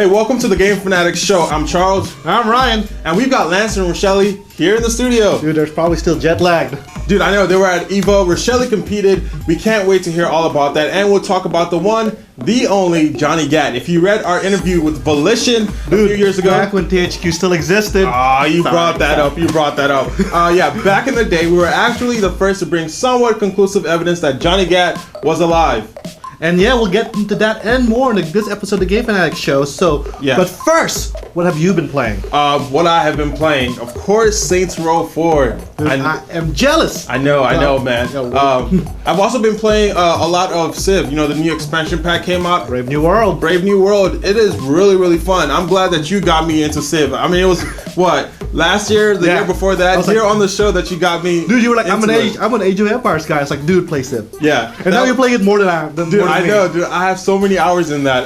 Hey, welcome to the Game Fanatics Show. I'm Charles. I'm Ryan. And we've got Lance and Rochellie here in the studio. Dude, there's probably still jet lagged. Dude, I know. They were at EVO. Rochellie competed. We can't wait to hear all about that. And we'll talk about the one, the only Johnny Gat. If you read our interview with Volition a few years ago. Back when THQ still existed. You brought that up. Yeah, back in the day, we were actually the first to bring somewhat conclusive evidence that Johnny Gat was alive. And yeah, we'll get into that and more in this episode of the Game Fanatics Show. So, yeah. But first, what have you been playing? What I have been playing, of course, Saints Row 4. Dude, I am jealous. I know, man. I've also been playing a lot of Civ. You know, the new expansion pack came out. Brave New World. It is really, really fun. I'm glad that you got me into Civ. I mean, it was, what, last year, the year before that, here on the show that you got me. Dude, you were like, I'm an Age of Empires guy. It's like, dude, play Civ. Yeah. And now you're playing it more than I. Dude, I know, dude. I have so many hours in that.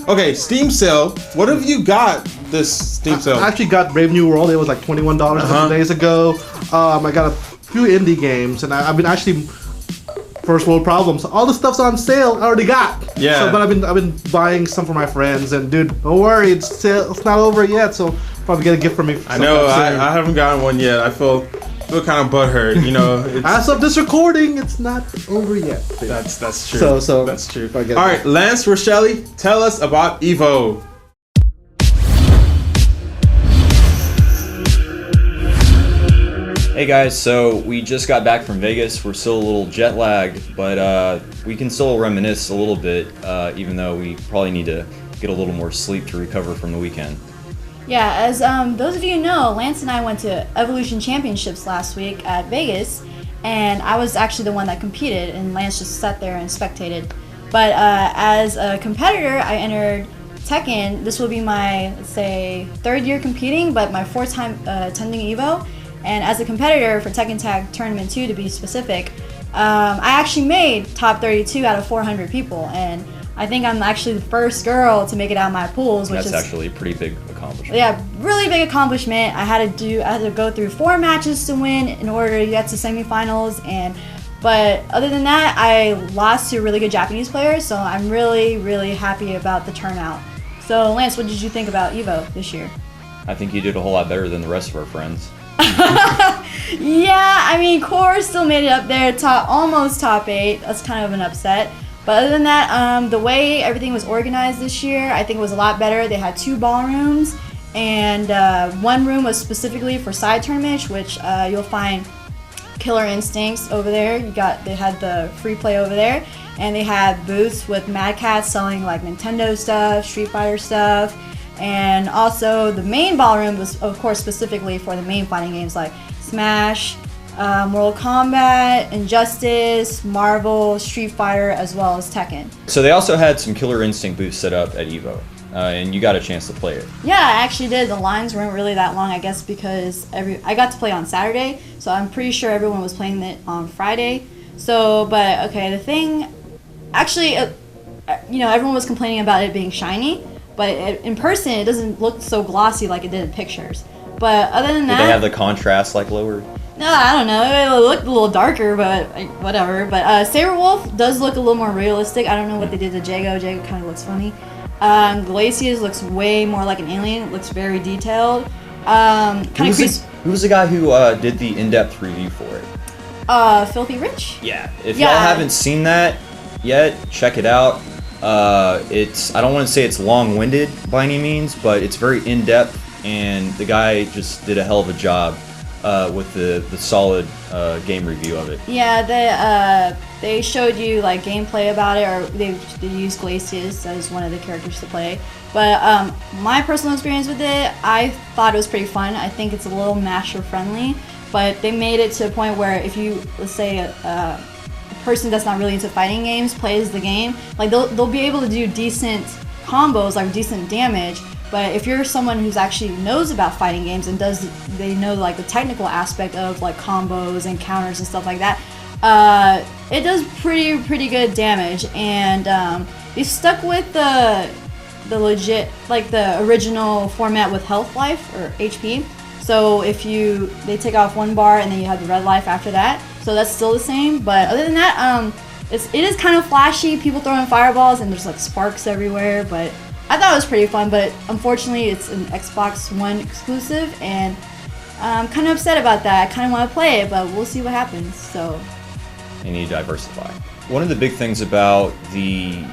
Okay, Steam sale. What have you got this Steam sale? I actually got Brave New World. It was like $21 a couple days ago. I got a few indie games, and I've been actually first world problems. All the stuff's on sale. I already got. Yeah. So, but I've been buying some for my friends, and dude, don't worry, it's not over yet. So probably get a gift from me. I know. I haven't gotten one yet. I feel kind of butthurt, you know. As of this recording, it's not over yet. Dude. That's true. So that's true. All right, Lance, Rochellie, tell us about EVO. Hey guys, so we just got back from Vegas. We're still a little jet lagged, but we can still reminisce a little bit, even though we probably need to get a little more sleep to recover from the weekend. Yeah, as those of you who know, Lance and I went to Evolution Championships last week at Vegas, and I was actually the one that competed, and Lance just sat there and spectated. But as a competitor, I entered Tekken. This will be my, let's say, third year competing, but my fourth time attending EVO. And as a competitor for Tekken Tag Tournament 2, to be specific, I actually made top 32 out of 400 people, and I think I'm actually the first girl to make it out of my pools, which is actually a pretty big accomplishment. Yeah, really big accomplishment. I had to go through 4 matches to win in order to get to semifinals, but other than that, I lost to a really good Japanese player, so I'm really, really happy about the turnout. So Lance, what did you think about EVO this year? I think you did a whole lot better than the rest of our friends. Yeah, I mean, Core still made it up there, almost top 8. That's kind of an upset. But other than that, the way everything was organized this year, I think it was a lot better. They had 2 ballrooms, and one room was specifically for side tournaments, which you'll find Killer Instincts over there. They had the free play over there, and they had booths with Mad Cats selling like Nintendo stuff, Street Fighter stuff, and also the main ballroom was, of course, specifically for the main fighting games like Smash, Mortal Kombat, Injustice, Marvel, Street Fighter, as well as Tekken. So they also had some Killer Instinct booths set up at EVO, and you got a chance to play it. Yeah, I actually did. The lines weren't really that long, I guess, because I got to play on Saturday, so I'm pretty sure everyone was playing it on Friday. So, but okay, the thing, actually, everyone was complaining about it being shiny, but in person it doesn't look so glossy like it did in pictures. But other than that, did they have the contrast like lowered? No, I don't know. It looked a little darker, but whatever. But Saberwolf does look a little more realistic. I don't know what they did to Jago. Jago kind of looks funny. Glacius looks way more like an alien. It looks very detailed. Who was the guy who did the in-depth review for it? Filthy Rich? Yeah. If y'all haven't seen that yet, check it out. I don't want to say it's long-winded by any means, but it's very in-depth, and the guy just did a hell of a job with the solid game review of it. Yeah, they showed you like gameplay about it, or they used Glacius as one of the characters to play. But my personal experience with it, I thought it was pretty fun. I think it's a little masher friendly, but they made it to a point where if you, let's say, a person that's not really into fighting games plays the game, like they'll be able to do decent combos, like decent damage. But if you're someone who's actually knows about fighting games and they know like the technical aspect of like combos and counters and stuff like that, it does pretty good damage. And they stuck with the legit, like the original format with health life or HP. So if they take off 1 bar and then you have the red life after that. So that's still the same. But other than that, it is kind of flashy. People throwing fireballs and there's like sparks everywhere. But I thought it was pretty fun, but unfortunately it's an Xbox One exclusive, and I'm kind of upset about that. I kind of want to play it, but we'll see what happens. So You need to diversify. One of the big things about the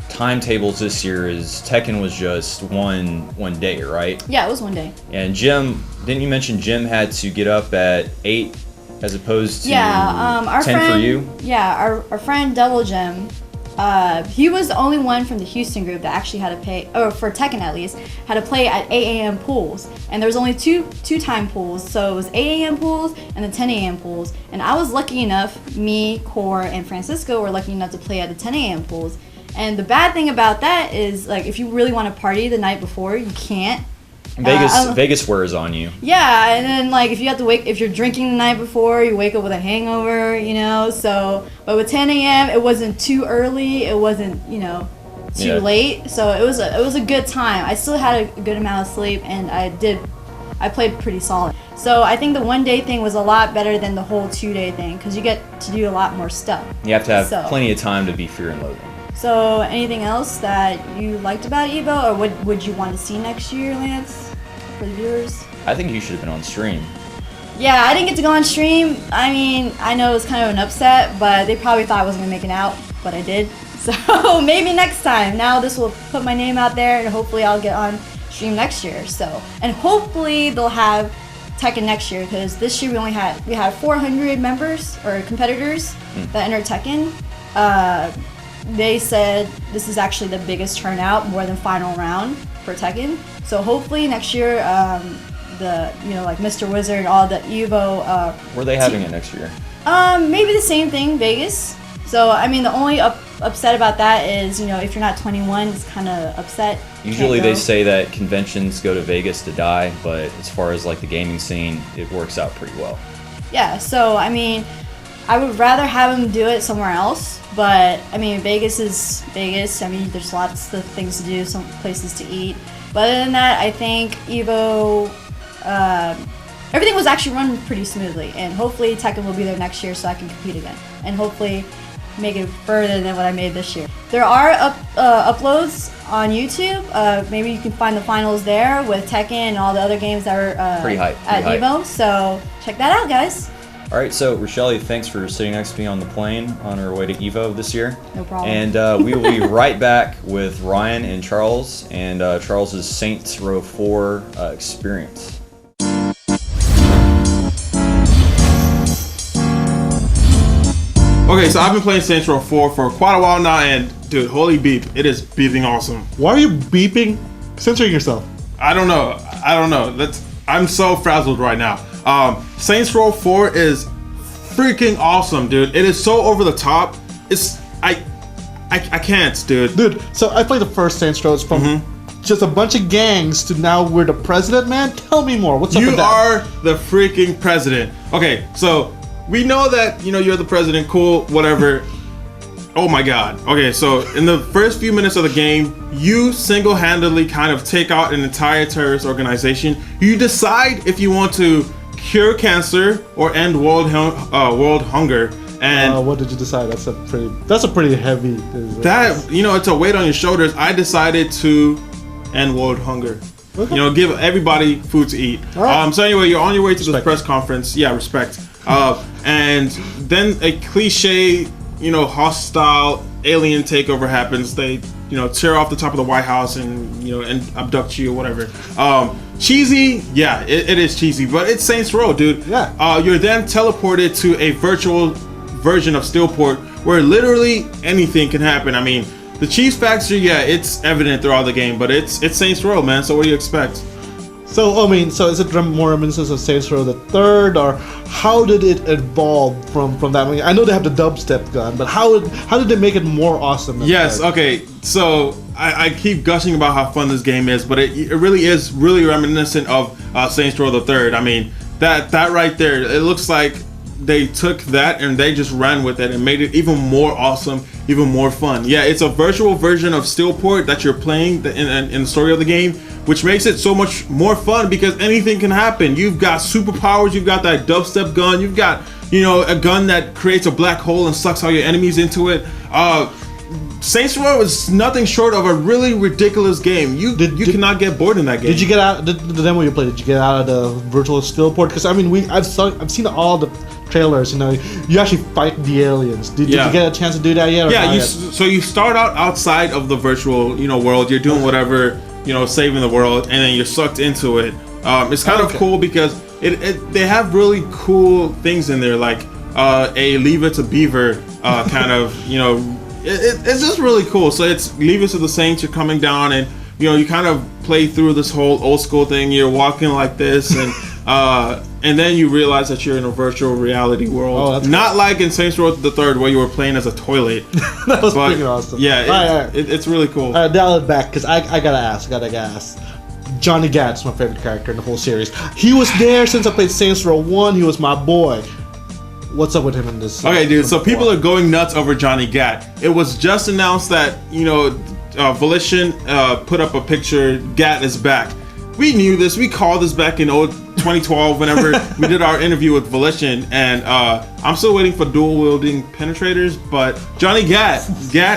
timetables this year is Tekken was just one day, right? yeah, it was one day. And Jim, didn't you mention Jim had to get up at 8 as opposed to our 10 friend, for you? Yeah, our friend Double Jim, he was the only one from the Houston group that actually had to pay, or for Tekken at least, had to play at 8 a.m. pools. And there was only two time pools, so it was 8 a.m. pools and the 10 a.m. pools. And I was lucky enough, me, Core, and Francisco were lucky enough to play at the 10 a.m. pools. And the bad thing about that is, like, if you really want to party the night before, you can't. Vegas wears on you. Yeah, and then like if you're drinking the night before, you wake up with a hangover, you know. So, but with 10 a.m., it wasn't too early, it wasn't too late, so it was a good time. I still had a good amount of sleep, and I played pretty solid. So I think the 1 day thing was a lot better than the whole 2 day thing because you get to do a lot more stuff. You have to have plenty of time to be fear and loathing. So anything else that you liked about Evo, or what would you want to see next year, Lance, for the viewers? I think you should have been on stream. Yeah, I didn't get to go on stream. I mean, I know it was kind of an upset, but they probably thought I wasn't going to make it out, but I did. So maybe next time. Now this will put my name out there, and hopefully I'll get on stream next year. So, and hopefully they'll have Tekken next year, because this year we had 400 members or competitors that entered Tekken. They said this is actually the biggest turnout, more than final round for Tekken. So hopefully next year, like Mr. Wizard and all the Evo. Where are they having it next year? Maybe the same thing, Vegas. So I mean, the only upset about that is if you're not 21, it's kind of upset. Usually they say that conventions go to Vegas to die, but as far as like the gaming scene, it works out pretty well. Yeah. So I mean, I would rather have them do it somewhere else. But I mean, Vegas is Vegas. I mean, there's lots of things to do, some places to eat. But other than that, I think Evo, everything was actually run pretty smoothly. And hopefully Tekken will be there next year so I can compete again. And hopefully make it further than what I made this year. There are uploads on YouTube. Maybe you can find the finals there with Tekken and all the other games that are pretty hype at Evo. So check that out, guys. All right, so Rochellie, thanks for sitting next to me on the plane on our way to Evo this year. No problem. And we will be right back with Ryan and Charles and Charles's Saints Row 4 experience. Okay, so I've been playing Saints Row 4 for quite a while now, and dude, holy beep, it is beeping awesome. Why are you beeping? Censoring yourself. I don't know. I'm so frazzled right now. Saints Row 4 is freaking awesome, dude. It is so over the top. I can't, dude. Dude, so I played the first Saints Row. It's from just a bunch of gangs to now we're the president, man. Tell me more. What's up with that? You are the freaking president. Okay, so we know that, you're the president. Cool, whatever. Oh my god. Okay, so in the first few minutes of the game, you single-handedly kind of take out an entire terrorist organization. You decide if you want to cure cancer or end world hunger. And what did you decide? That's a pretty heavy. It's a weight on your shoulders. I decided to end world hunger. Okay. Give everybody food to eat. Right. So anyway, you're on your way to this press conference. Yeah, respect. And then a cliche, hostile alien takeover happens. They, tear off the top of the White House and, and abduct you or whatever. Cheesy, yeah, it is cheesy, but it's Saints Row, dude. Yeah. You're then teleported to a virtual version of Steelport where literally anything can happen. I mean, the cheese factor, yeah, it's evident throughout the game, but it's Saints Row, man. So what do you expect? So is it more reminiscent of Saints Row the Third, or how did it evolve from that? I mean, I know they have the dubstep gun, but how did they make it more awesome? Yes, okay. So I keep gushing about how fun this game is, but it really is really reminiscent of Saints Row the Third. I mean, that right there, it looks like they took that and they just ran with it and made it even more awesome, even more fun. Yeah, it's a virtual version of Steelport that you're playing in the story of the game, which makes it so much more fun because anything can happen. You've got superpowers, you've got that dubstep gun, you've got, a gun that creates a black hole and sucks all your enemies into it. Saints Row was nothing short of a really ridiculous game. You cannot get bored in that game. Did you get out the demo you played? Did you get out of the virtual still port? Because I mean, I've seen all the trailers. You know, you actually fight the aliens. Did you get a chance to do that yet? Yeah, so you start out outside of the virtual world. You're doing whatever, saving the world, and then you're sucked into it. It's kind of cool because they have really cool things in there, like a Leave It to Beaver kind of it's just really cool. So it's Leave It to the Saints. You're coming down, and you kind of play through this whole old school thing. You're walking like this, and then you realize that you're in a virtual reality world. Oh, that's not cool. like in Saints Row the Third, where you were playing as a toilet. That was pretty awesome. Yeah, it's really cool. All right, dial it back because I gotta ask. Johnny Gat's my favorite character in the whole series. He was there since I played Saints Row 1. He was my boy. What's up with him in this? Okay, dude. So people are going nuts over Johnny Gat. It was just announced that Volition put up a picture. Gat is back. We knew this. We called this back in 2012 whenever we did our interview with Volition, and I'm still waiting for dual wielding penetrators. But Johnny Gat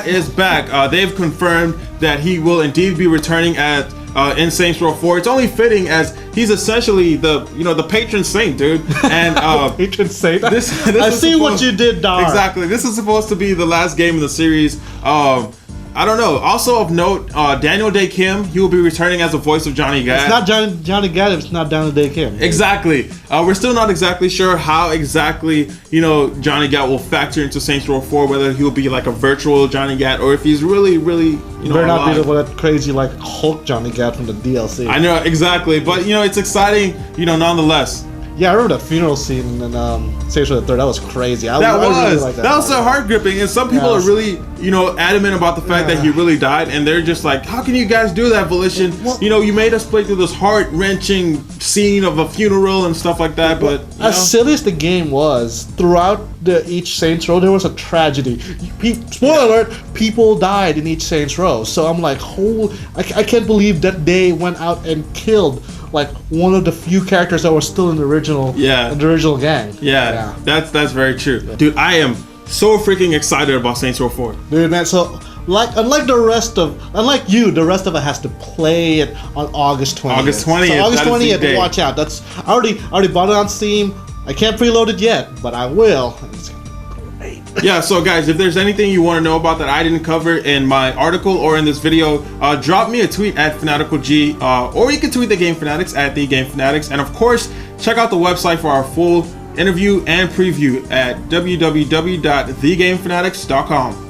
is back. They've confirmed that he will indeed be returning in Saints Row 4. It's only fitting as he's essentially the patron saint, dude. And patron saint. This I see what you did, Dar. Exactly. This is supposed to be the last game in the series. I don't know. Also of note, Daniel Day Kim, he will be returning as the voice of Johnny Gat. It's not Johnny Gat if it's not Daniel Day Kim. Exactly. We're still not exactly sure how exactly, Johnny Gat will factor into Saints Row 4, whether he'll be like a virtual Johnny Gat or if he's really, better not be that crazy like Hulk Johnny Gat from the DLC. I know, exactly. But, it's exciting, nonetheless. Yeah, I remember the funeral scene in Saints Row the Third. That was crazy. I really like that. That was so heart gripping, and some people are really, adamant about the fact that he really died, and they're just like, "How can you guys do that, Volition? Well, you made us play through this heart wrenching scene of a funeral and stuff like that." But as silly as the game was, throughout each Saints Row, there was a tragedy. Spoiler alert: people died in each Saints Row. So I'm like, I can't believe that they went out and killed like one of the few characters that were still in the original gang. Yeah. That's very true. Dude, I am so freaking excited about Saints Row 4. Dude, man, so unlike the rest of it has to play it on August 20th. August 20th. So August 20th, day. watch out. I already bought it on Steam. I can't preload it yet, but I will. Yeah, so guys, if there's anything you want to know about that I didn't cover in my article or in this video, drop me a tweet at FanaticalG, or you can tweet the Game Fanatics at the Game Fanatics, and of course, check out the website for our full interview and preview at www.thegamefanatics.com.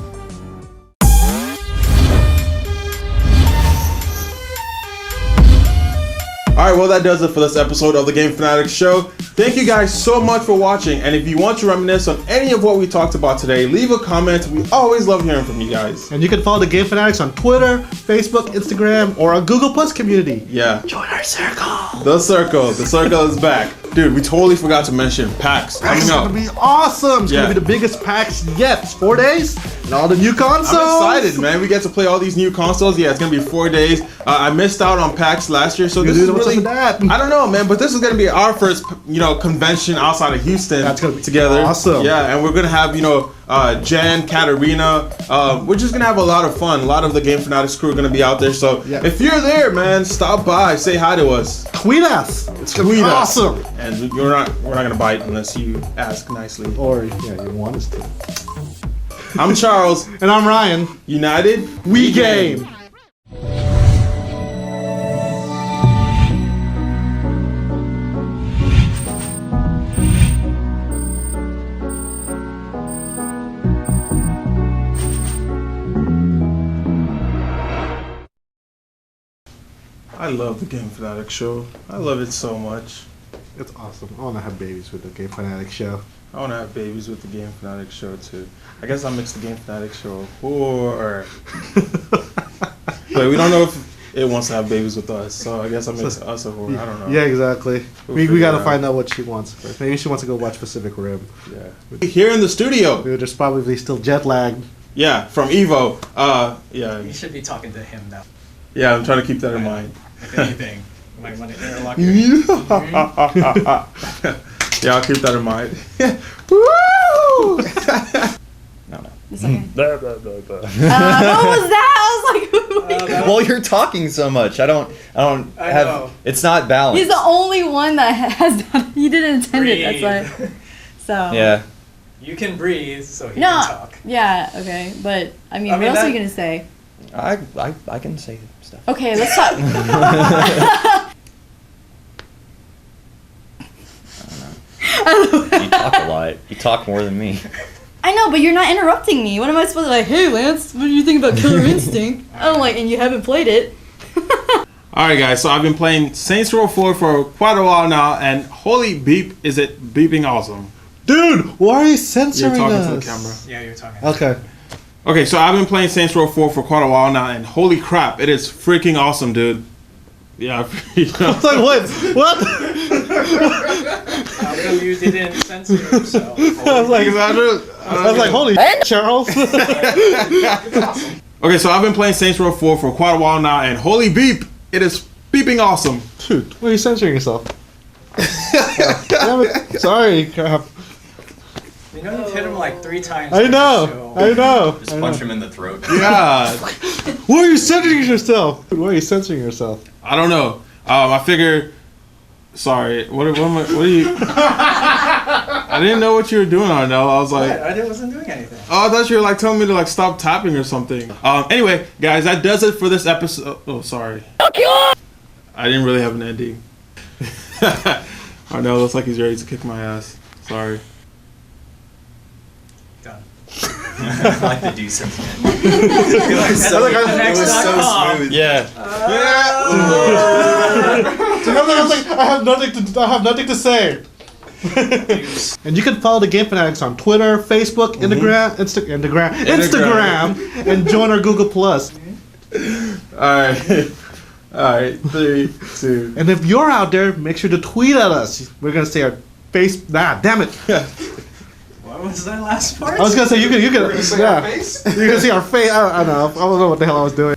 Alright, well that does it for this episode of the Game Fanatics Show. Thank you guys so much for watching, and if you want to reminisce on any of what we talked about today, leave a comment. We always love hearing from you guys. And you can follow the Game Fanatics on Twitter, Facebook, Instagram, or our Google Plus community. Yeah. Join our circle. The circle is back. Dude, we totally forgot to mention PAX coming It's up. gonna be awesome. It's gonna be the biggest PAX yet. It's 4 days and all the new consoles. I'm excited, man. We get to play all these new consoles. Yeah, it's gonna be 4 days. I missed out on PAX last year, so this is really that. I don't know, man, but this is gonna be our first, convention outside of Houston. That's gonna be together. awesome. Yeah, and we're gonna have, Jen, Katarina. We're just gonna have a lot of fun. A lot of the Game Fanatics crew are gonna be out there. So if you're there, man, stop by, say hi to us. Tweet us. It's gonna be awesome. And we're not gonna bite unless you ask nicely. Or you want us to. I'm Charles. And I'm Ryan. United, we game. I love the Game Fanatics Show. I love it so much. It's awesome. I want to have babies with the Game Fanatics Show. I want to have babies with the Game Fanatics Show too. I guess I'll mix the Game Fanatics Show or but we don't know if it wants to have babies with us, so I guess I'll mix us or I don't know. Yeah, exactly. We gotta find out what she wants first. Maybe she wants to go watch Pacific Rim. Yeah. Here in the studio. Dude, there's probably still jet lagged. Yeah, from Evo. Yeah. You should be talking to him now. Yeah, I'm trying to keep that in mind. If anything, you might want to interlock your Yeah, I'll keep that in mind. Woo! The It's okay. Blah, blah, blah, blah. What was that? I was like, Well, you're talking so much. I don't I have. know. It's not balanced. he's the only one that has that. He didn't intend it. That's why. So. Yeah. You can breathe, so he No. can talk. Yeah. Okay. But I mean, I mean, what else are you that- gonna say? I can say stuff. Okay, let's talk. You talk a lot. You talk more than me. I know, but you're not interrupting me. What am I supposed to like? Hey, Lance, what do you think about Killer Instinct? I'm like, and you haven't played it. Alright guys, so I've been playing Saints Row 4 for quite a while now, and holy beep, is it beeping awesome. Dude, why are you You're censoring talking us? to the camera. Yeah, you're talking. Okay. Okay, so I've been playing Saints Row 4 for quite a while now, and holy crap, it is freaking awesome, dude. Yeah, I was like, what? How come you didn't censor yourself? I was like, holy Charles. Okay, so I've been playing Saints Row 4 for quite a while now, and holy beep, it is beeping awesome. Dude, why are you censoring yourself? Damn it. Sorry, crap. You know you've hit him like 3 times. I on know. the I know. Just I punch know. him in the throat. Yeah, Why are you censoring yourself? Why are you censoring yourself? I don't know. I figure. Sorry, what are you? I didn't know what you were doing, Arnell. I was like, I wasn't doing anything. oh, I thought you were like telling me to like stop tapping or something. Anyway, guys, that does it for this episode. Oh, sorry. I didn't really have an ending. Arnell looks like he's ready to kick my ass. Sorry. Done. I like the decent. It was so smooth. Yeah. I was like, I have nothing to say. And you can follow the Game Fanatics on Twitter, Facebook, Instagram, and join our Google Plus. Alright, 3, 2. And if you're out there, make sure to tweet at us. We're gonna say our face. Nah, damn it. What was that last part? I was gonna say you can. We're gonna say our face? You're gonna see our face. I don't know. I don't know what the hell I was doing.